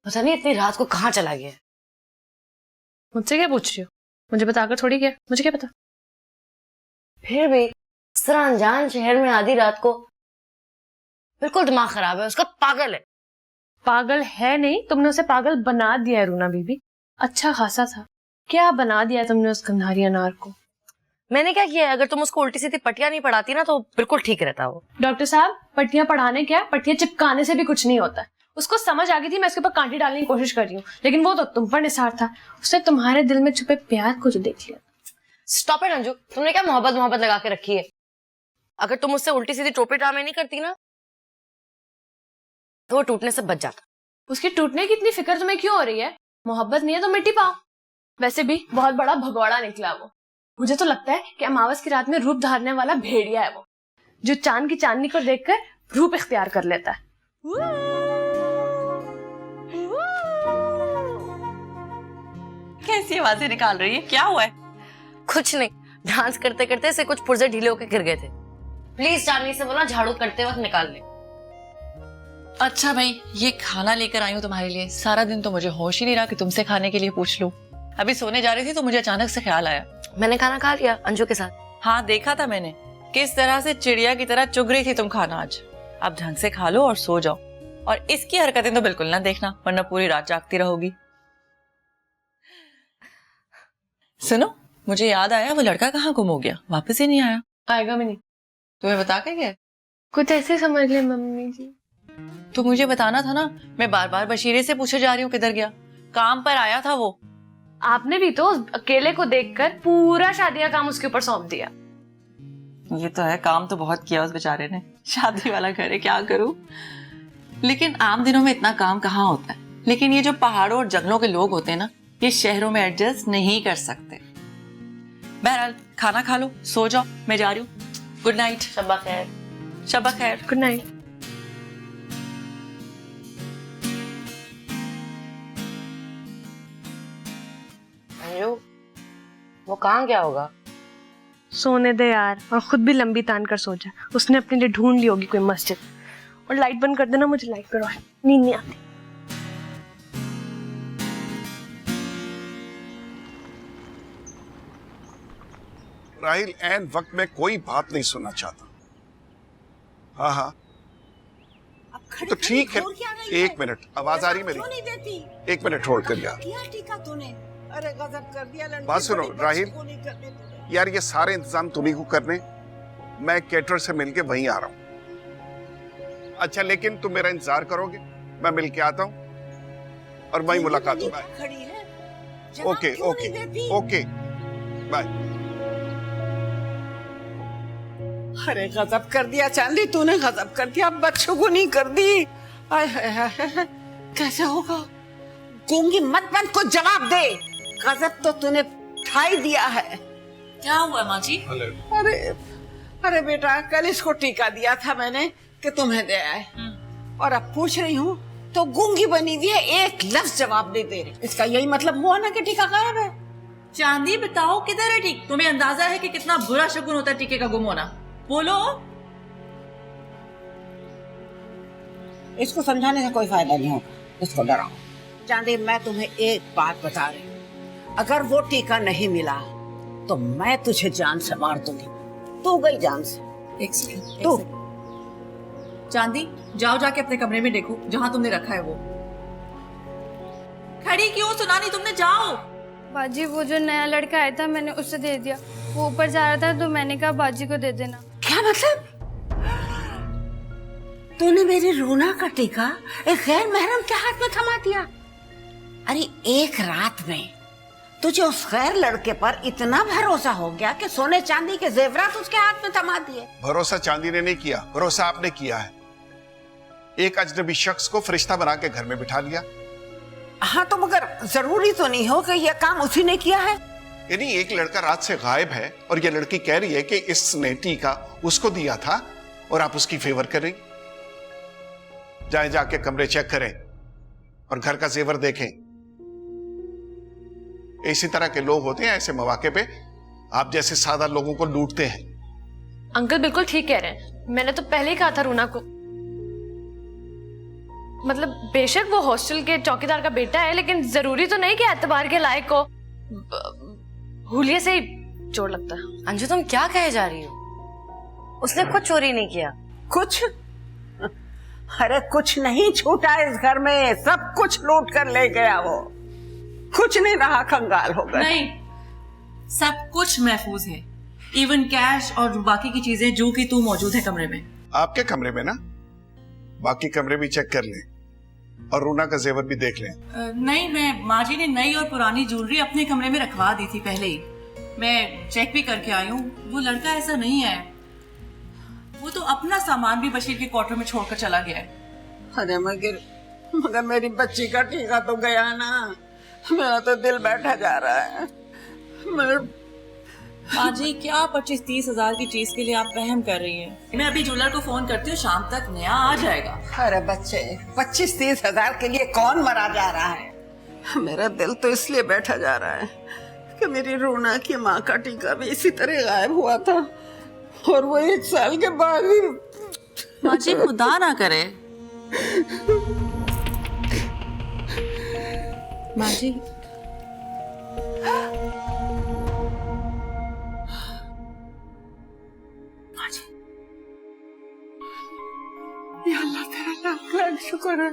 पता नहीं इतनी रात को कहाँ चला गया। मुझसे क्या पूछ रही हो? मुझे बताकर थोड़ी गया, मुझे क्या पता। फिर भी इस तरह अनजान शहर में आधी रात को, बिल्कुल दिमाग खराब है उसका, पागल है। पागल है नहीं, तुमने उसे पागल बना दिया है रूना बीबी। अच्छा खासा था, क्या बना दिया तुमने उस गंधारी अनार को। मैंने क्या किया है? अगर तुम उसको उल्टी सीधी पट्टियां नहीं पढ़ाती ना तो बिल्कुल ठीक रहता वो। डॉक्टर साहब, पट्टियां पढ़ाने क्या, पट्टियां चिपकाने से भी कुछ नहीं होता। उसको समझ आ गई थी मैं उसके ऊपर कांटे डालने की कोशिश कर रही हूँ, लेकिन वो तो तुम पर निसार था। उसने तुम्हारे दिल में छुपे प्यार को जो देख लिया। स्टॉप इट अंजू, तुमने क्या मोहब्बत मोहब्बत लगा के रखी है? अगर तुम उससे उल्टी सीधी टोपी ड्रामे नहीं करती ना तो वो टूटने से बच जाता। उसके टूटने की इतनी फिक्र तुम्हें क्यों हो रही है? मोहब्बत नहीं है तो मिट्टी पाओ। वैसे भी बहुत बड़ा भगौड़ा निकला वो। मुझे तो लगता है कि अमावस की रात में रूप धारने वाला भेड़िया है वो, जो चांद की चांदनी को देखकर रूप इख्तियार कर लेता है। कैसी आवाजें निकाल रही है? क्या हुआ है? कुछ नहीं, डांस करते करते से कुछ पुर्जे ढीले होकर गिर गए थे। प्लीज चांदनी से बोला झाड़ू करते वक्त निकाल ले। अच्छा भाई, ये खाना लेकर आई हूँ तुम्हारे लिए। सारा दिन तो मुझे होश ही नहीं रहा कि तुमसे खाने के लिए पूछ लूं। अभी सोने जा रही थी तो मुझे अचानक से ख्याल आया। मैंने खाना खा लिया अंजू के साथ। हाँ, देखा था मैंने किस तरह से चिड़िया की तरह चुग रही थी तुम खाना आज। अब ढंग से खा लो और सो जाओ, और इसकी हरकतें तो बिल्कुल ना देखना, वरना पूरी रात जागती रहोगी। सुनो, मुझे याद आया, वो लड़का कहाँ गुम हो गया, वापस ही नहीं आया। आएगा भी नहीं। तुम्हें बता के गया? कुछ ऐसे समझ ले मम्मी जी। तो मुझे बताना था ना, मैं बार बार बशीरे से पूछे जा रही हूँ किधर गया। काम पर आया था वो। आपने भी तो अकेले को देखकर पूरा शादी का काम उसके ऊपर सौंप दिया। ये तो है, काम तो बहुत किया उस बेचारे ने। शादी वाला घर है, क्या करूं। लेकिन आम दिनों में इतना काम कहाँ होता है। लेकिन ये जो पहाड़ों और जंगलों के लोग होते हैं ना, ये शहरों में एडजस्ट नहीं कर सकते। बहरहाल खाना खा लो, सो जाओ, मैं जा रही हूँ। Good night. शब्बा खैर। शब्बा खैर। Good night. अंजू, वो कहाँ गया होगा? सोने दे यार, और खुद भी लंबी तान कर सो जा। उसने अपने लिए ढूंढ ली होगी कोई मस्जिद। और लाइट बंद कर देना, मुझे लाइट करो, नींद नहीं आती। राहिल ऐन वक्त में कोई बात नहीं सुनना चाहता। हाँ हाँ तो ठीक है, एक मिनट, आवाज आ रही मेरी? एक मिनट होल्ड कर यार। अरे गजब कर दिया। बात सुनो राहिल, यार ये सारे इंतजाम तुम्ही को करने, मैं केटर से मिलके वहीं आ रहा हूँ। अच्छा, लेकिन तुम मेरा इंतजार करोगे? मैं मिलके आता हूँ और वहीं मुलाकात होगा। Okay okay okay, bye. अरे गजब कर दिया चांदी, तूने गजब कर दिया। बच्चों को नहीं कर दी। आय हाय हाय, कैसे होगा? गूंगी मत बन को जवाब दे। गजब तो तूने ठाई दिया है। क्या हुआ माँ जी? अरे अरे बेटा, कल इसको टीका दिया था मैंने कि तुम्हें दे आए, और अब पूछ रही हूँ तो गूंगी बनी हुई है, एक लफ्ज जवाब नहीं दे रही। इसका यही मतलब हुआ ना कि टीका गायब है। चांदी बताओ, किधर है टीक? तुम्हें अंदाजा है कि कितना बुरा शगुन होता है टीके का गुम होना? बोलो। इसको समझाने से कोई फायदा नहीं होगा, इसको डराओ। चांदी, मैं तुम्हें एक बात बता रही हूँ, अगर वो टीका नहीं मिला तो मैं तुझे जान से मार दूंगी। तू गई जान से। एक सेकंड, तू चांदी जाओ, जाके अपने कमरे में देखो जहाँ तुमने रखा है वो। खड़ी क्यों? सुना नहीं तुमने? जाओ। बाजी, वो जो नया लड़का आया था मैंने उसे दे दिया। वो ऊपर जा रहा था तो मैंने कहा बाजी को दे देना। क्या मतलब? तूने मेरी रूना का टीका एक गैर महरम के हाथ में थमा दिया? अरे एक रात में तुझे उस गैर लड़के पर इतना भरोसा हो गया कि सोने चांदी के जेवरात उसके हाथ में थमा दिए? भरोसा चांदी ने नहीं किया, भरोसा आपने किया है। एक अजनबी शख्स को फरिश्ता बना के घर में बिठा लिया। हाँ, तो मगर जरूरी तो नहीं हो कि यह काम उसी ने किया है। यानी एक लड़का रात से गायब है और ये लड़की कह रही है कि इसने टीका उसको दिया था और आप उसकी फेवर करेंगे। जाए जाके कमरे चेक करें और घर का जेवर देखें। इसी तरह के लोग होते हैं, ऐसे मौके पे आप जैसे सादा लोगों को लूटते हैं। अंकल बिल्कुल ठीक कह रहे हैं, मैंने तो पहले ही कहा था रूना को। मतलब बेशक वो हॉस्टल के चौकीदार का बेटा है, लेकिन जरूरी तो नहीं कि एतबार के लायक को हुलिये से ही चोट लगता है। अंजू तुम क्या कहे जा रही हो? उसने कुछ चोरी नहीं किया। कुछ? अरे कुछ नहीं छूटा इस घर में, सब कुछ लूट कर ले गया वो। कुछ नहीं रहा, कंगाल हो गए। नहीं, सब कुछ महफूज है, इवन कैश और बाकी की चीजें जो कि तू मौजूद है कमरे में। आपके कमरे में ना, बाकी कमरे भी चेक कर लें और रूना का जेवर भी देख लें। नहीं, मैं माँ जी ने नई और पुरानी ज्वेलरी अपने कमरे में रखवा दी थी पहले ही। मैं चेक भी करके आई हूँ, वो लड़का ऐसा नहीं है। वो तो अपना सामान भी बशीर के क्वार्टर में छोड़कर चला गया है। अरे मगर मेरी बच्ची का टीका तो गया ना, मेरा तो दिल बैठा जा रहा है। माँ जी, क्या 25-30 हजार की चीज के लिए आप वहम कर रही हैं? मैं अभी ज्वेलर को फोन करती हूँ, शाम तक नया आ जाएगा। अरे बच्चे, 25-30 हजार के लिए कौन मरा जा रहा है? मेरा दिल तो इसलिए बैठा जा रहा है कि मेरी रूना की माँ का टीका भी इसी तरह गायब हुआ था, और वो 1 साल के बाद ही। माँ जी, खुदा ना करे। माँ जी, या अल्लाह तेरा लाख लाख शुक्र है।